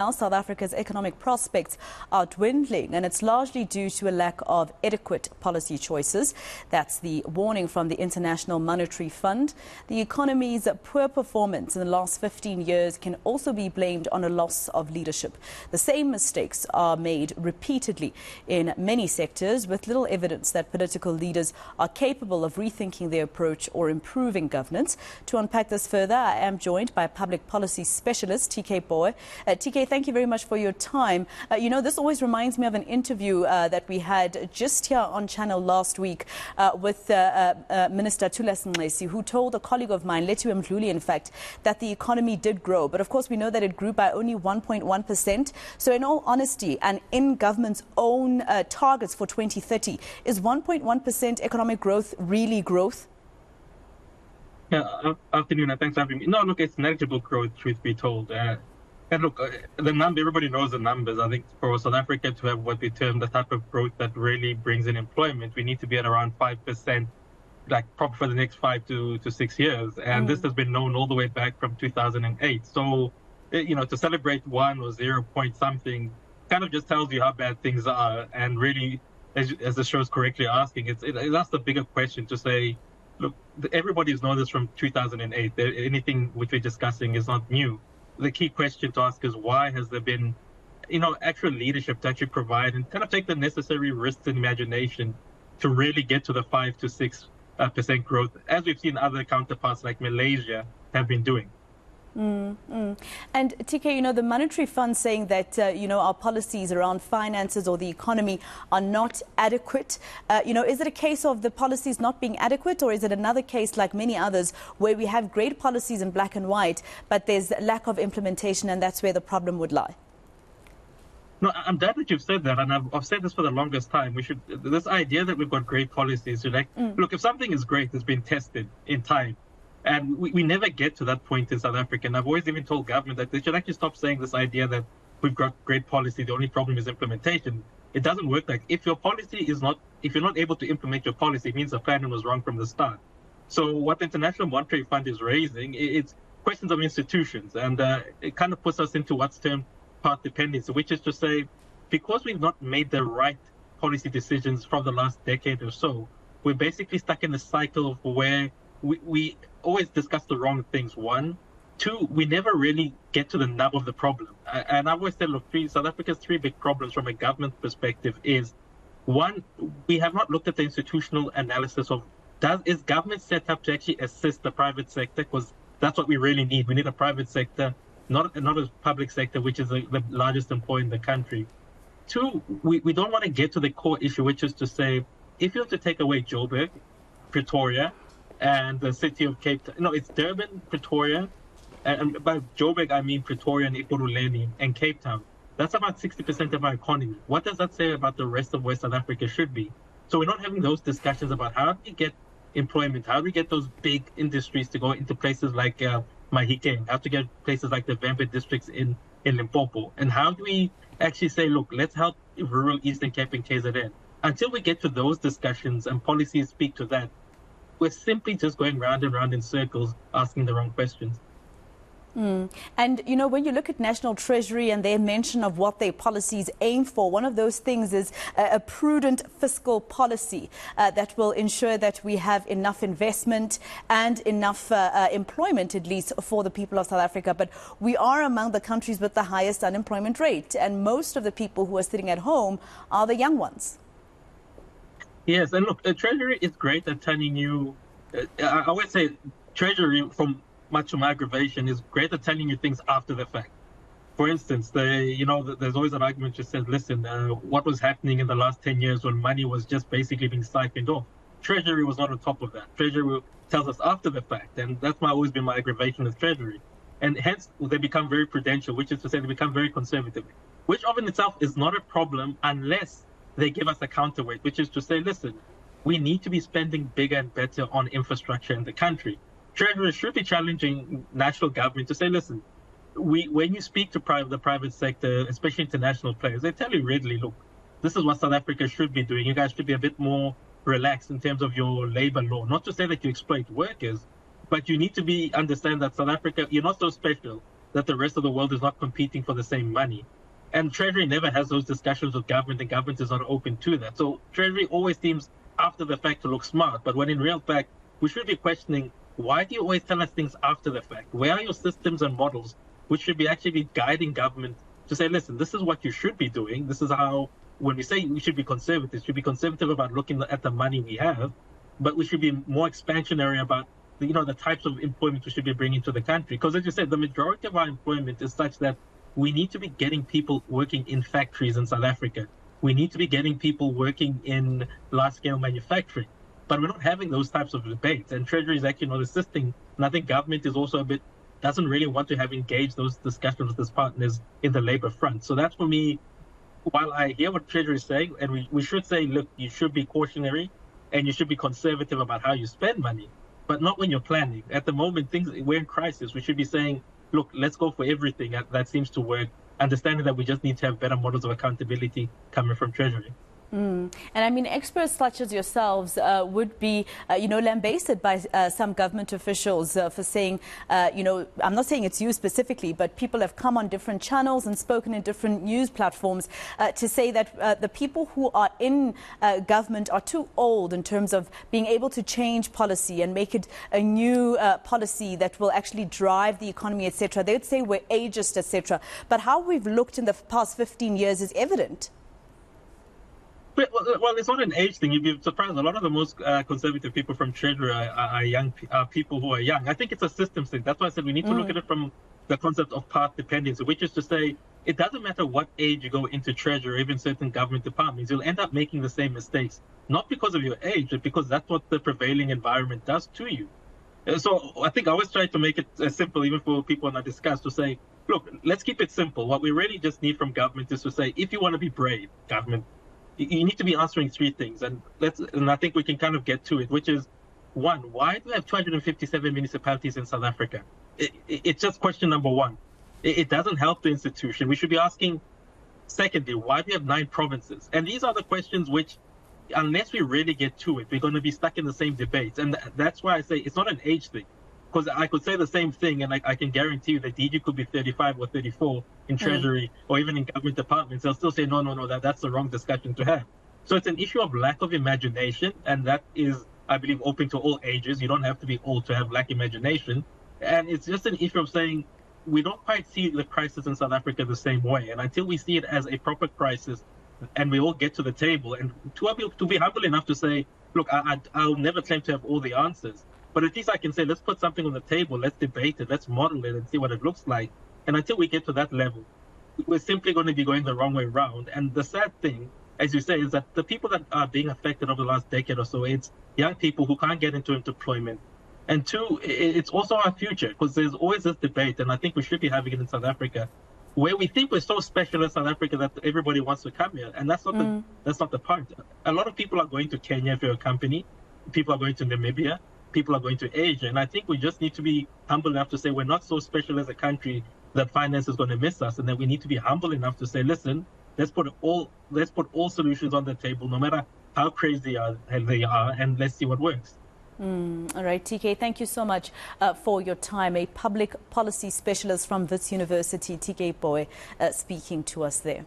Now, South Africa's economic prospects are dwindling, and it's largely due to a lack of adequate policy choices. That's the warning from the International Monetary Fund. The economy's poor performance in the last 15 years can also be blamed on a loss of leadership. The same mistakes are made repeatedly in many sectors, with little evidence that political leaders are capable of rethinking their approach or improving governance. To unpack this further, I am joined by public policy specialist Pooe. TK, thank you very much for your time. This always reminds me of an interview that we had just here on Channel last week with Minister Thulas Nxesi, who told a colleague of mine, Letu Mdluli, in fact, that the economy did grow. But of course, we know that it grew by only 1.1%. So in all honesty, and in government's own targets for 2030, is 1.1% economic growth really growth? Yeah, afternoon, and thanks for having me. No, look, it's negligible growth, truth be told. And look, the number, everybody knows the numbers. I think for South Africa to have what we term the type of growth that really brings in employment, we need to be at around 5%, like probably for the next 5 to 6 years. And this has been known all the way back from 2008. So, to celebrate 1 or 0 point something kind of just tells you how bad things are. And really, as the show's correctly asking, that's the bigger question to say, look, everybody's known this from 2008. Anything which we're discussing is not new. The key question to ask is why has there been, actual leadership to actually provide and kind of take the necessary risks and imagination to really get to the 5 to 6% growth, as we've seen other counterparts like Malaysia have been doing. And TK, the Monetary Fund saying that, our policies around finances or the economy are not adequate. Is it a case of the policies not being adequate, or is it another case like many others where we have great policies in black and white, but there's lack of implementation, and that's where the problem would lie? No, I'm glad that you've said that, and I've said this for the longest time. This idea that we've got great policies, look, if something is great, it's been tested in time. And we never get to that point in South Africa. And I've always even told government that they should actually stop saying this idea that we've got great policy, the only problem is implementation. It doesn't work like if your policy if you're not able to implement your policy, it means the planning was wrong from the start. So what the International Monetary Fund is raising, it's questions of institutions. And it kind of puts us into what's termed path dependency, which is to say, because we've not made the right policy decisions from the last decade or so, we're basically stuck in a cycle of where we always discuss the wrong things. 1, 2, we never really get to the nub of the problem. And I've always said, look, South Africa's 3 big problems from a government perspective is, 1, we have not looked at the institutional analysis of is government set up to actually assist the private sector? Because that's what we really need. We need a private sector, not a public sector, which is the largest employer in the country. 2, we don't want to get to the core issue, which is to say, if you were to take away Joburg, Pretoria, and the city of Cape Town. No, it's Durban, Pretoria, and by Joburg I mean Pretoria and Ekurhuleni and Cape Town. That's about 60% of our economy. What does that say about the rest of where South Africa should be? So we're not having those discussions about how do we get employment, how do we get those big industries to go into places like Mahikeng, how to get places like the Vembe districts in Limpopo, and how do we actually say, look, let's help rural Eastern Cape and KZN. Until we get to those discussions and policies speak to that, we're simply just going round and round in circles, asking the wrong questions. And, when you look at National Treasury and their mention of what their policies aim for, one of those things is a prudent fiscal policy that will ensure that we have enough investment and enough employment, at least for the people of South Africa. But we are among the countries with the highest unemployment rate, and most of the people who are sitting at home are the young ones. Yes, and look, Treasury is great at telling you, I always say Treasury, from much of my aggravation, is great at telling you things after the fact. For instance, there's always an argument that says, listen, what was happening in the last 10 years when money was just basically being siphoned off? Treasury was not on top of that. Treasury tells us after the fact, and that's always been my aggravation with Treasury. And hence, they become very prudential, which is to say they become very conservative, which of in itself is not a problem unless they give us a counterweight, which is to say, listen, we need to be spending bigger and better on infrastructure in the country. Treasury should be challenging national government to say, listen, when you speak to the private sector, especially international players, they tell you readily, look, this is what South Africa should be doing. You guys should be a bit more relaxed in terms of your labor law. Not to say that you exploit workers, but you need to understand that South Africa, you're not so special. that the rest of the world is not competing for the same money. And Treasury never has those discussions with government, and government is not open to that. So Treasury always seems after the fact to look smart, but when in real fact, we should be questioning, why do you always tell us things after the fact? Where are your systems and models which should be actually guiding government to say, listen, this is what you should be doing. This is how, when we say we should be conservative about looking at the money we have, but we should be more expansionary about the types of employment we should be bringing to the country. Because as you said, the majority of our employment is such that we need to be getting people working in factories in South Africa. We need to be getting people working in large-scale manufacturing. But we're not having those types of debates, and Treasury is actually not assisting. And I think government is also doesn't really want to have engaged those discussions with its partners in the labor front. So that's, for me, while I hear what Treasury is saying, and we should say, look, you should be cautionary and you should be conservative about how you spend money, but not when you're planning. At the moment, we're in crisis. We should be saying, look, let's go for everything that seems to work, understanding that we just need to have better models of accountability coming from Treasury. And I mean, experts such as yourselves would be, lambasted by some government officials for saying, I'm not saying it's you specifically, but people have come on different channels and spoken in different news platforms to say that the people who are in government are too old in terms of being able to change policy and make it a new policy that will actually drive the economy, etc. They would say we're ageist, etc. But how we've looked in the past 15 years is evident. Well, it's not an age thing. You'd be surprised. A lot of the most conservative people from Treasury are young, people who are young. I think it's a systems thing. That's why I said we need to look at it from the concept of path dependency, which is to say it doesn't matter what age you go into Treasury or even certain government departments, you'll end up making the same mistakes, not because of your age, but because that's what the prevailing environment does to you. So I think I always try to make it simple, even for people when I discuss, to say, look, let's keep it simple. What we really just need from government is to say, if you want to be brave, government, you need to be answering three things, and I think we can kind of get to it, which is, one, why do we have 257 municipalities in South Africa? It's just question number one. It doesn't help the institution. We should be asking, secondly, why do we have 9 provinces? And these are the questions which, unless we really get to it, we're going to be stuck in the same debates. And that's why I say it's not an age thing. Because I could say the same thing, and I can guarantee you that DG could be 35 or 34 in Treasury or even in government departments. They'll still say, no, that's the wrong discussion to have. So it's an issue of lack of imagination, and that is, I believe, open to all ages. You don't have to be old to have lack of imagination. And it's just an issue of saying we don't quite see the crisis in South Africa the same way. And until we see it as a proper crisis and we all get to the table, and to be humble enough to say, look, I'll never claim to have all the answers. But at least I can say, let's put something on the table, let's debate it, let's model it and see what it looks like. And until we get to that level, we're simply going to be going the wrong way around. And the sad thing, as you say, is that the people that are being affected over the last decade or so, it's young people who can't get into employment. And two, it's also our future, because there's always this debate, and I think we should be having it in South Africa, where we think we're so special in South Africa that everybody wants to come here. And that's not the part. A lot of people are going to Kenya for a company. People are going to Namibia. People are going to Asia. And I think we just need to be humble enough to say we're not so special as a country that finance is going to miss us. And then we need to be humble enough to say, listen, let's put all solutions on the table, no matter how crazy they are, and let's see what works. All right, TK, thank you so much for your time. A public policy specialist from Wits University, TK Pooe, speaking to us there.